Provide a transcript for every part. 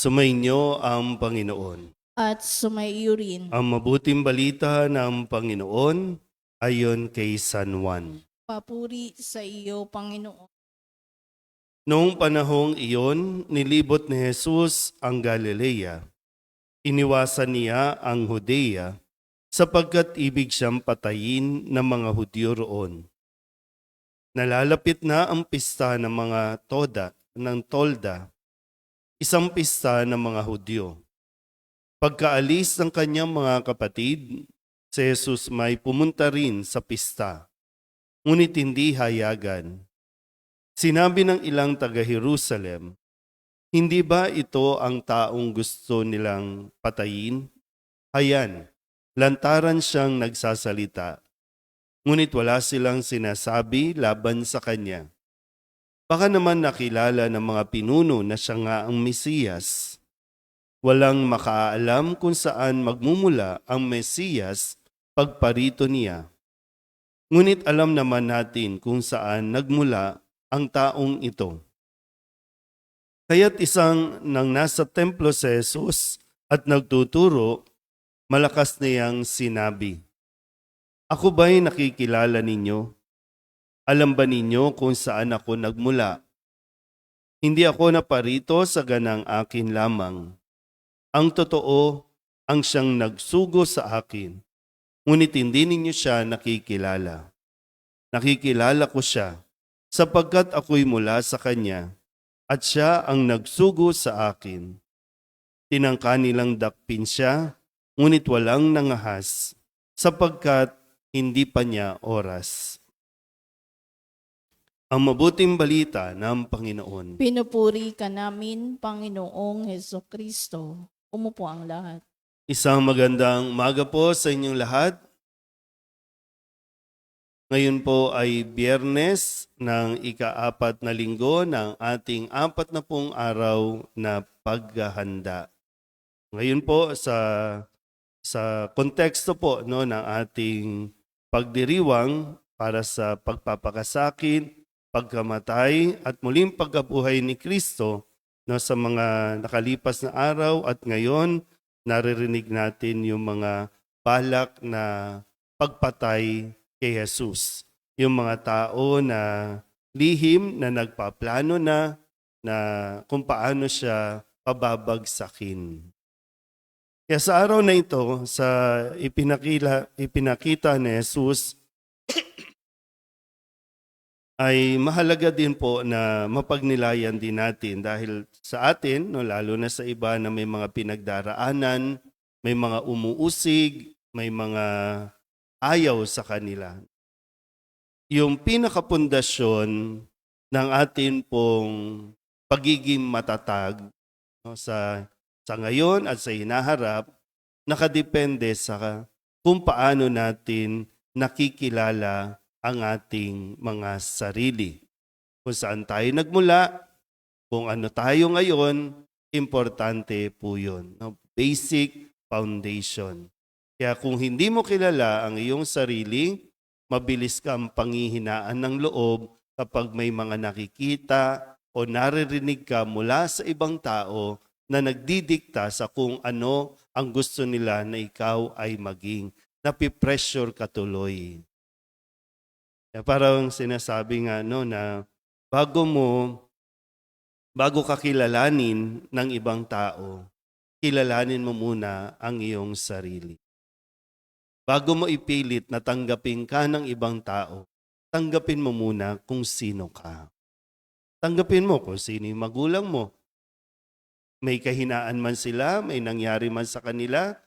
Sumainyo ang Panginoon. at sumaiyo rin. Ang mabuting balita ng Panginoon ayon kay San Juan. Papuri sa iyo, Panginoon. Noong panahong iyon, nilibot ni Jesus ang Galilea. Iniwasan niya ang Judea sapagkat ibig siyang patayin ng mga Hudyo roon. Nalalapit na ang pista ng mga tolda, isang pista ng mga Hudyo. Pagkaalis ng kanyang mga kapatid, si Jesus may pumunta rin sa pista, ngunit hindi hayagan. Sinabi ng ilang taga-Jerusalem, hindi ba ito ang taong gusto nilang patayin? Hayan, lantaran siyang nagsasalita, ngunit wala silang sinasabi laban sa kanya. Baka naman nakilala ng mga pinuno na siya nga ang Mesiyas. Walang makaalam kung saan magmumula ang Mesiyas pagparito niya. Ngunit alam naman natin kung saan nagmula ang taong ito. Kaya't isang nang nasa templo si Jesus at nagtuturo, malakas niyang sinabi, "Ako ba'y nakikilala ninyo? Alam ba ninyo kung saan ako nagmula? Hindi ako naparito sa ganang akin lamang. Ang totoo, ang siyang nagsugo sa akin, ngunit hindi ninyo siya nakikilala. Nakikilala ko siya, sapagkat ako'y mula sa kanya, at siya ang nagsugo sa akin. Tinangka nilang dakpin siya, ngunit walang nangahas, sapagkat hindi pa niya oras." Ang mabuting balita ng Panginoon. Pinupuri ka namin, Panginoong Hesukristo. Umupo ang lahat. Isang magandang umaga po sa inyong lahat. Ngayon po ay Biyernes ng ika-4 na linggo ng ating 40 araw na paghahanda. Ngayon po sa konteksto po ng ating pagdiriwang para sa pagpapakasakit, pagkamatay at muling pagkabuhay ni Kristo sa mga nakalipas na araw at ngayon naririnig natin yung mga balak na pagpatay kay Jesus. Yung mga tao na lihim na nagpaplano na kung paano siya pababagsakin. Kaya sa araw na ito, sa ipinakita ni Jesus, ay mahalaga din po na mapagnilayan din natin dahil sa atin, lalo na sa iba na may mga pinagdaraanan, may mga umuusig, may mga ayaw sa kanila. Yung pinakapundasyon ng atin pong pagiging matatag sa ngayon at sa hinaharap, nakadepende sa kung paano natin nakikilala ang ating mga sarili. Kung saan tayo nagmula, kung ano tayo ngayon, importante po yun. Basic foundation. Kaya kung hindi mo kilala ang iyong sarili, mabilis kang panghihinaan ng loob kapag may mga nakikita o naririnig ka mula sa ibang tao na nagdidikta sa kung ano ang gusto nila na ikaw ay maging. Napipressure ka tuloy. Kaya parang sinasabi nga na bago ka kilalanin ng ibang tao, kilalanin mo muna ang iyong sarili. Bago mo ipilit na tanggapin ka ng ibang tao, tanggapin mo muna kung sino ka. Tanggapin mo kung sino yung magulang mo. May kahinaan man sila, may nangyari man sa kanila,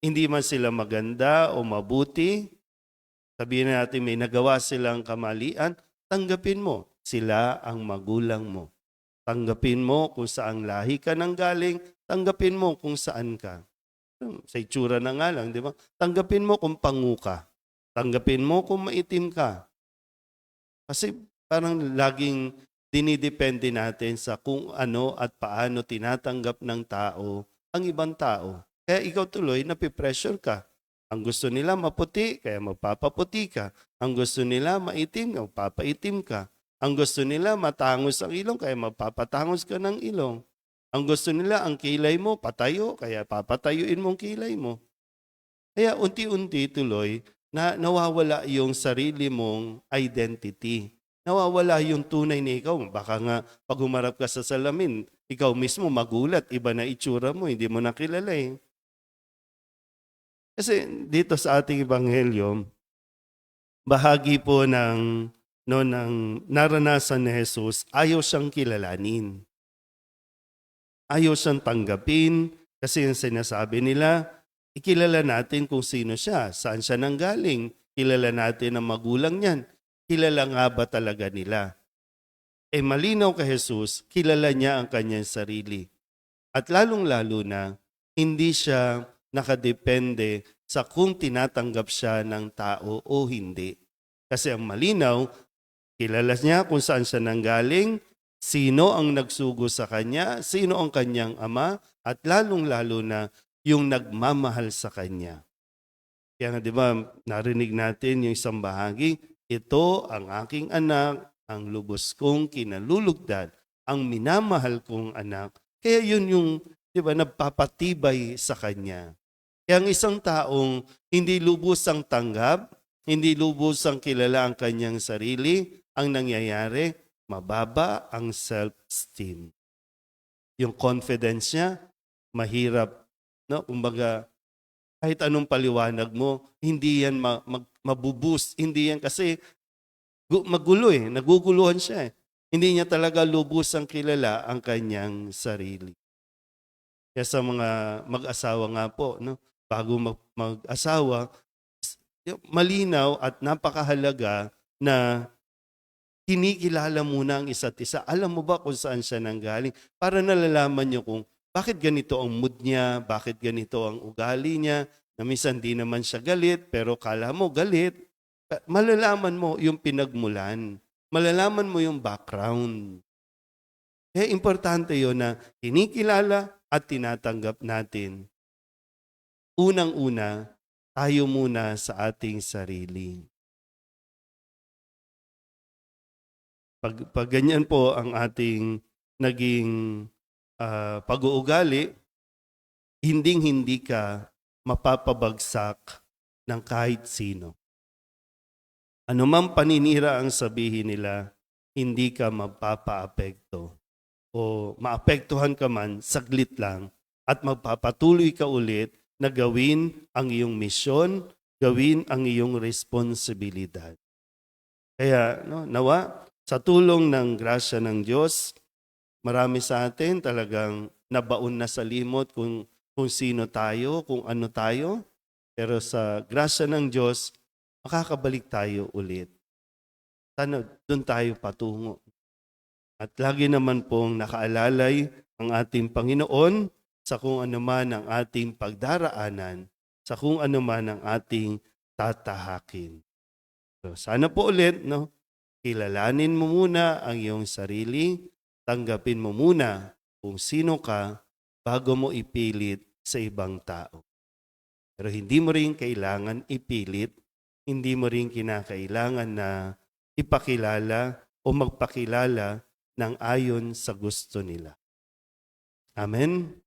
hindi man sila maganda o mabuti, sabihin natin may nagawa silang kamalian, tanggapin mo, sila ang magulang mo. Tanggapin mo kung saan lahi ka nang galing, tanggapin mo kung saan ka. Sa itsura na nga lang, di ba? Tanggapin mo kung pangu ka. Tanggapin mo kung maitim ka. Kasi parang laging dinidepende natin sa kung ano at paano tinatanggap ng tao ang ibang tao. Kaya ikaw tuloy, napipressure ka. Ang gusto nila maputi, kaya magpapaputi ka. Ang gusto nila maitim, magpapaitim ka. Ang gusto nila matangos ang ilong, kaya magpapatangos ka ng ilong. Ang gusto nila, ang kilay mo, patayo, kaya papatayuin mo ang kilay mo. Kaya unti-unti tuloy, nawawala yung sarili mong identity. Nawawala yung tunay na ikaw. Baka nga, pag humarap ka sa salamin, ikaw mismo magulat, iba na itsura mo, hindi mo nakilala eh. Kasi dito sa ating ebanghelyo, bahagi po ng naranasan ni Jesus, ayaw siyang kilalanin. Ayaw siyang tanggapin kasi yung sinasabi nila, ikilala natin kung sino siya, saan siya nanggaling, kilala natin ang magulang niyan, kilala nga ba talaga nila? Malinaw kay Jesus, kilala niya ang kanyang sarili. At lalong-lalo na, hindi siya nakadepende sa kung tinatanggap siya ng tao o hindi. Kasi ang malinaw, kilala niya kung saan siya nanggaling, sino ang nagsugo sa kanya, sino ang kanyang ama, at lalong-lalo na yung nagmamahal sa kanya. Kaya nga, di ba, narinig natin yung isang bahagi, ito ang aking anak, ang lubos kong kinalulugdan, ang minamahal kong anak. Kaya yun yung, di ba, nagpapatibay sa kanya. Kaya ang isang taong hindi lubusang tanggap, hindi lubusang kilala ang kanyang sarili, ang nangyayari, mababa ang self-esteem. Yung confidence niya, mahirap. No? Kumbaga, kahit anong paliwanag mo, hindi yan mabuboost. Hindi yan kasi magulo eh. Naguguluhan siya eh. Hindi niya talaga lubusang kilala ang kanyang sarili. Kaya sa mga mag-asawa nga po, no? Bago mag-asawa, malinaw at napakahalaga na kinikilala muna ang isa't isa. Alam mo ba kung saan siya nanggaling? Para nalalaman niyo kung bakit ganito ang mood niya, bakit ganito ang ugali niya, na minsan di naman siya galit, pero kala mo galit. Malalaman mo yung pinagmulan. Malalaman mo yung background. Kaya importante yon na kinikilala at tinatanggap natin. Unang-una, tayo muna sa ating sarili. Pag ganyan po ang ating naging pag-uugali, hinding-hindi ka mapapabagsak ng kahit sino. Ano mang paninira ang sabihin nila, hindi ka mapapaapekto. O maapektuhan ka man, saglit lang, at magpapatuloy ka ulit na gawin ang iyong misyon, gawin ang iyong responsibilidad. Kaya nawa, sa tulong ng grasya ng Diyos, marami sa atin talagang nabaon na sa limot kung sino tayo, kung ano tayo. Pero sa grasya ng Diyos, makakabalik tayo ulit. Sana doon tayo patungo. At lagi naman pong nakaalalay ang ating Panginoon sa kung ano man ang ating pagdaraanan, sa kung ano man ang ating tatahakin. So, sana po ulit, kilalanin mo muna ang iyong sarili, tanggapin mo muna kung sino ka bago mo ipilit sa ibang tao. Pero hindi mo rin kailangan ipilit, hindi mo rin kinakailangan na ipakilala o magpakilala ng ayon sa gusto nila. Amen?